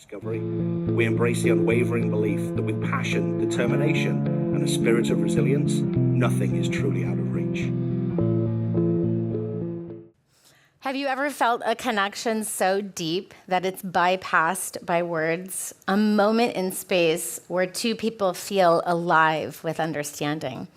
discovery. We embrace the unwavering belief that with passion, determination, and a spirit of resilience, nothing is truly out of reach. Have you ever felt a connection so deep that it's bypassed by words? A moment in space where two people feel alive with understanding.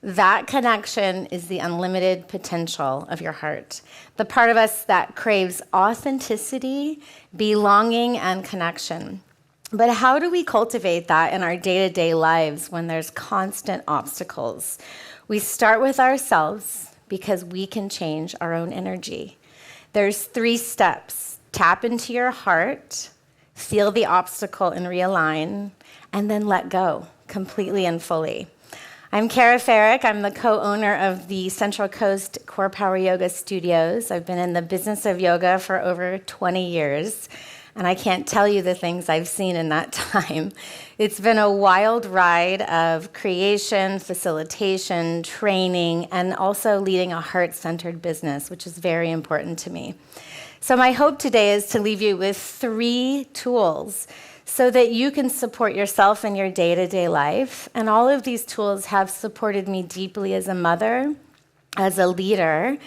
That connection is the unlimited potential of your heart. The part of us that craves authenticity, belonging, and connection. But how do we cultivate that in our day-to-day lives when there's constant obstacles? We start with ourselves because we can change our own energy. There's 3 steps. Tap into your heart, feel the obstacle and realign, and then let go completely and fully. I'm Cara Ferrick. I'm the co-owner of the Central Coast Core Power Yoga Studios. I've been in the business of yoga for over 20 years, and I can't tell you the things I've seen in that time. It's been a wild ride of creation, facilitation, training, and also leading a heart-centered business, which is very important to me. So my hope today is to leave you with 3 tools so that you can support yourself in your day-to-day life. And all of these tools have supported me deeply as a mother, as a leader,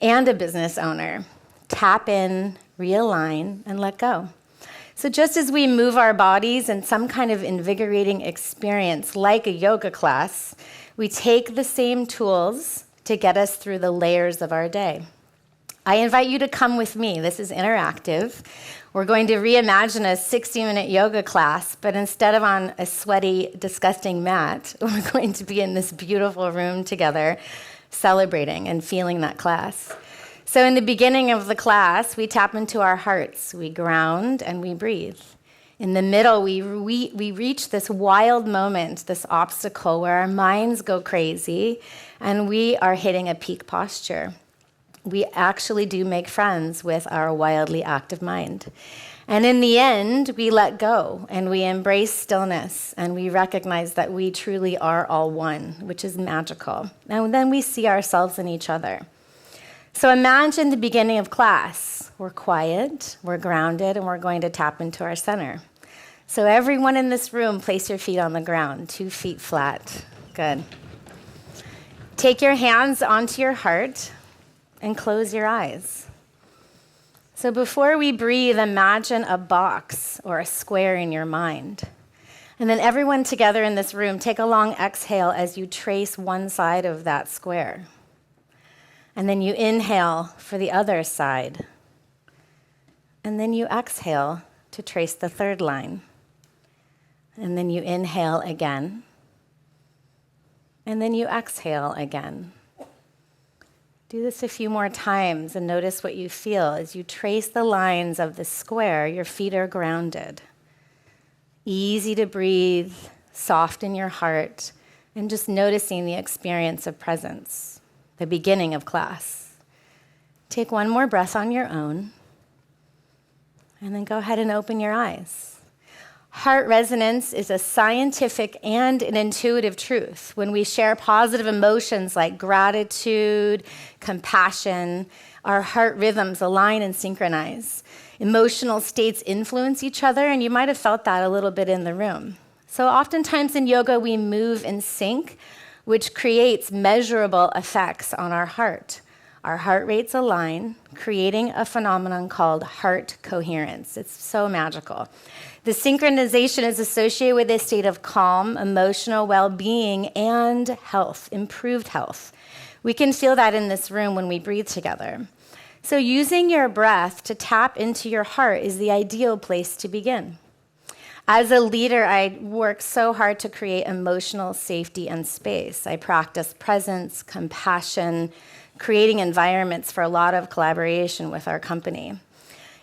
and a business owner. Tap in, realign, and let go. So just as we move our bodies in some kind of invigorating experience, like a yoga class, we take the same tools to get us through the layers of our day. I invite you to come with me. This is interactive. We're going to reimagine a 60-minute yoga class, but instead of on a sweaty, disgusting mat, we're going to be in this beautiful room together, celebrating and feeling that class. So in the beginning of the class, we tap into our hearts, we ground, and we breathe. In the middle, we reach this wild moment, this obstacle where our minds go crazy, and we are hitting a peak posture. We actually do make friends with our wildly active mind. And in the end, we let go, and we embrace stillness, and we recognize that we truly are all one, which is magical. And then we see ourselves in each other. So imagine the beginning of class. We're quiet, we're grounded, and we're going to tap into our center. So everyone in this room, place your feet on the ground, 2 feet flat. Good. Take your hands onto your heart and close your eyes. So before we breathe, imagine a box or a square in your mind. And then everyone together in this room, take a long exhale as you trace one side of that square. And then you inhale for the other side. And then you exhale to trace the third line. And then you inhale again. And then you exhale again. Do this a few more times and notice what you feel. As you trace the lines of the square, your feet are grounded. Easy to breathe, soft in your heart, and just noticing the experience of presence. The beginning of class. Take one more breath on your own, and then go ahead and open your eyes. Heart resonance is a scientific and an intuitive truth. When we share positive emotions like gratitude, compassion, our heart rhythms align and synchronize. Emotional states influence each other, and you might have felt that a little bit in the room. So oftentimes in yoga, we move in sync, which creates measurable effects on our heart. Our heart rates align, creating a phenomenon called heart coherence. It's so magical. The synchronization is associated with a state of calm, emotional well-being, and health, improved health. We can feel that in this room when we breathe together. So using your breath to tap into your heart is the ideal place to begin. As a leader, I work so hard to create emotional safety and space. I practice presence, compassion, creating environments for a lot of collaboration with our company.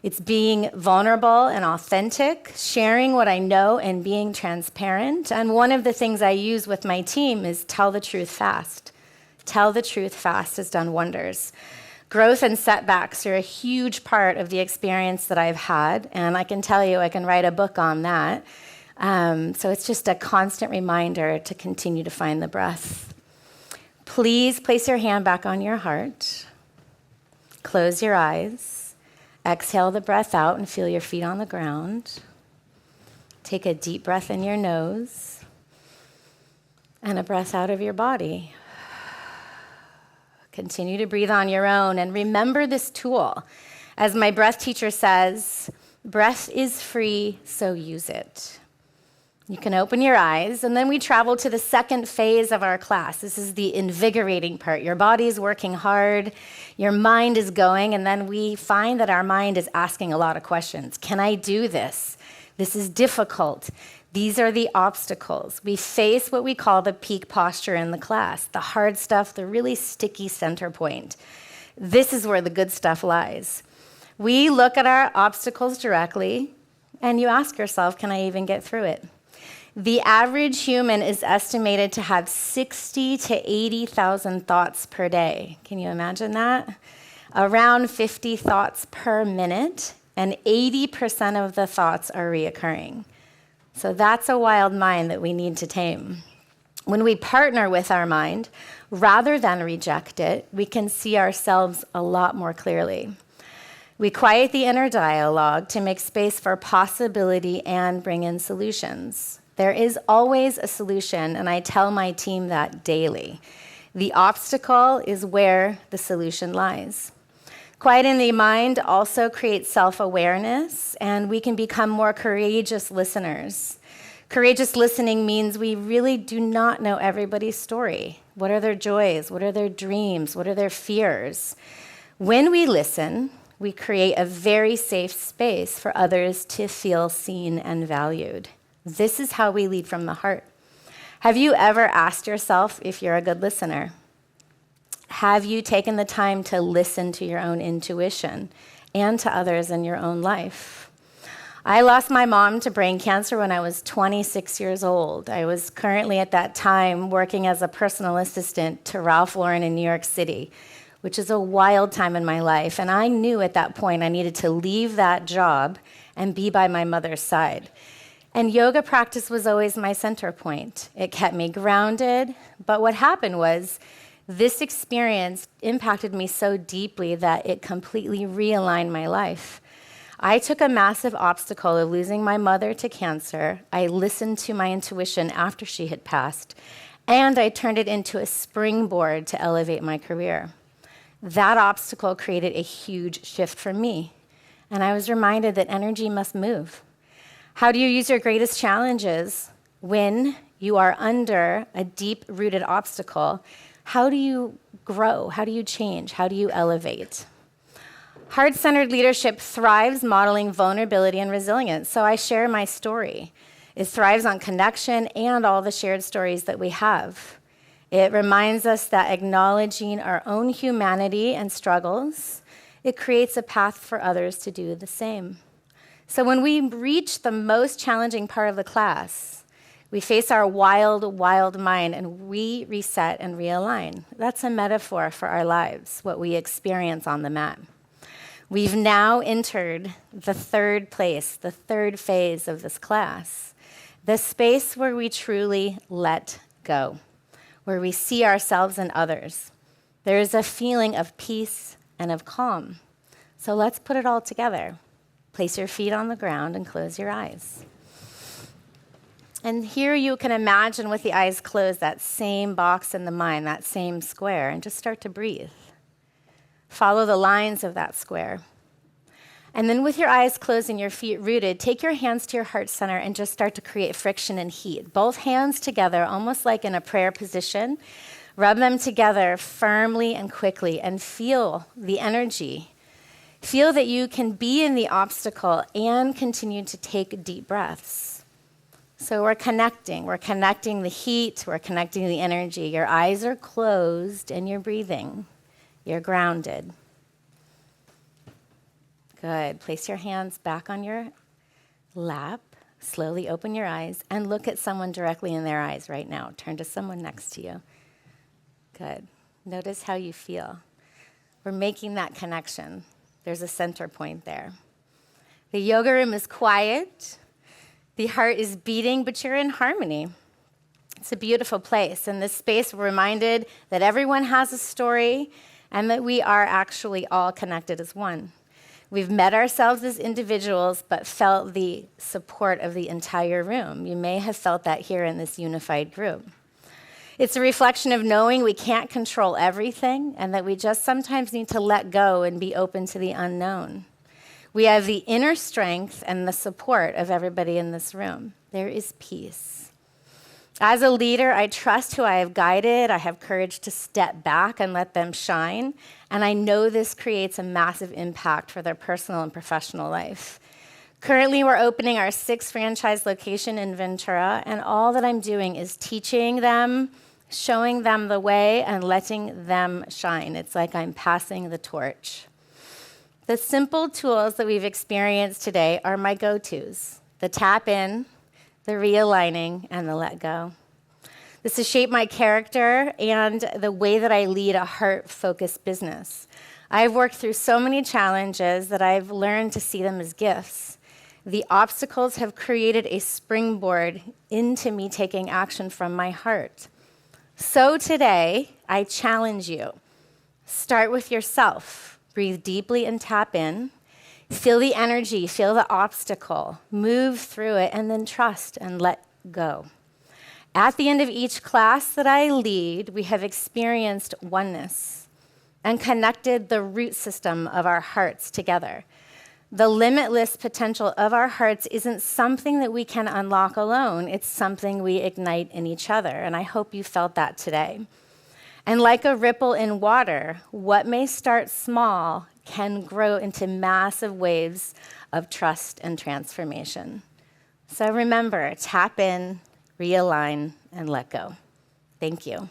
It's being vulnerable and authentic, sharing what I know and being transparent. And one of the things I use with my team is tell the truth fast. Tell the truth fast has done wonders. Growth and setbacks are a huge part of the experience that I've had, and I can tell you I can write a book on that. So it's just a constant reminder to continue to find the breath. Please place your hand back on your heart. Close your eyes. Exhale the breath out and feel your feet on the ground. Take a deep breath in your nose and a breath out of your body. Continue to breathe on your own and remember this tool. As my breath teacher says, breath is free, so use it. You can open your eyes, and then we travel to the second phase of our class. This is the invigorating part. Your body is working hard, your mind is going, and then we find that our mind is asking a lot of questions. Can I do this? This is difficult. These are the obstacles. We face what we call the peak posture in the class, the hard stuff, the really sticky center point. This is where the good stuff lies. We look at our obstacles directly, and you ask yourself, can I even get through it? The average human is estimated to have 60 to 80,000 thoughts per day. Can you imagine that? Around 50 thoughts per minute, and 80% of the thoughts are reoccurring. So that's a wild mind that we need to tame. When we partner with our mind, rather than reject it, we can see ourselves a lot more clearly. We quiet the inner dialogue to make space for possibility and bring in solutions. There is always a solution, and I tell my team that daily. The obstacle is where the solution lies. Quieting the mind also creates self-awareness, and we can become more courageous listeners. Courageous listening means we really do not know everybody's story. What are their joys? What are their dreams? What are their fears? When we listen, we create a very safe space for others to feel seen and valued. This is how we lead from the heart. Have you ever asked yourself if you're a good listener? Have you taken the time to listen to your own intuition and to others in your own life? I lost my mom to brain cancer when I was 26 years old. I was currently at that time working as a personal assistant to Ralph Lauren in New York City, which is a wild time in my life. And I knew at that point I needed to leave that job and be by my mother's side. And yoga practice was always my center point. It kept me grounded, but what happened was this experience impacted me so deeply that it completely realigned my life. I took a massive obstacle of losing my mother to cancer. I listened to my intuition after she had passed, and I turned it into a springboard to elevate my career. That obstacle created a huge shift for me, and I was reminded that energy must move. How do you use your greatest challenges when you are under a deep-rooted obstacle? How do you grow? How do you change? How do you elevate? Heart-centered leadership thrives modeling vulnerability and resilience, so I share my story. It thrives on connection and all the shared stories that we have. It reminds us that acknowledging our own humanity and struggles, it creates a path for others to do the same. So when we reach the most challenging part of the class, we face our wild, wild mind and we reset and realign. That's a metaphor for our lives, what we experience on the mat. We've now entered the third place, the third phase of this class, the space where we truly let go, where we see ourselves and others. There is a feeling of peace and of calm. So let's put it all together. Place your feet on the ground and close your eyes. And here you can imagine with the eyes closed that same box in the mind, that same square, and just start to breathe. Follow the lines of that square. And then with your eyes closed and your feet rooted, take your hands to your heart center and just start to create friction and heat. Both hands together, almost like in a prayer position. Rub them together firmly and quickly and feel the energy. Feel that you can be in the obstacle and continue to take deep breaths. So we're connecting the heat, we're connecting the energy. Your eyes are closed and you're breathing. You're grounded. Good. Place your hands back on your lap. Slowly open your eyes and look at someone directly in their eyes right now. Turn to someone next to you. Good. Notice how you feel. We're making that connection. There's a center point there. The yoga room is quiet. The heart is beating, but you're in harmony. It's a beautiful place. In this space, we're reminded that everyone has a story and that we are actually all connected as one. We've met ourselves as individuals, but felt the support of the entire room. You may have felt that here in this unified group. It's a reflection of knowing we can't control everything and that we just sometimes need to let go and be open to the unknown. We have the inner strength and the support of everybody in this room. There is peace. As a leader, I trust who I have guided. I have courage to step back and let them shine. And I know this creates a massive impact for their personal and professional life. Currently, we're opening our 6th franchise location in Ventura, and all that I'm doing is teaching them, showing them the way, and letting them shine. It's like I'm passing the torch. The simple tools that we've experienced today are my go-tos: the tap in, the realigning, and the let go. This has shaped my character and the way that I lead a heart-focused business. I've worked through so many challenges that I've learned to see them as gifts. The obstacles have created a springboard into me taking action from my heart. So today, I challenge you. Start with yourself. Breathe deeply and tap in. Feel the energy, feel the obstacle, move through it, and then trust and let go. At the end of each class that I lead, we have experienced oneness and connected the root system of our hearts together. The limitless potential of our hearts isn't something that we can unlock alone. It's something we ignite in each other, and I hope you felt that today. And like a ripple in water, what may start small can grow into massive waves of trust and transformation. So remember, tap in, realign, and let go. Thank you.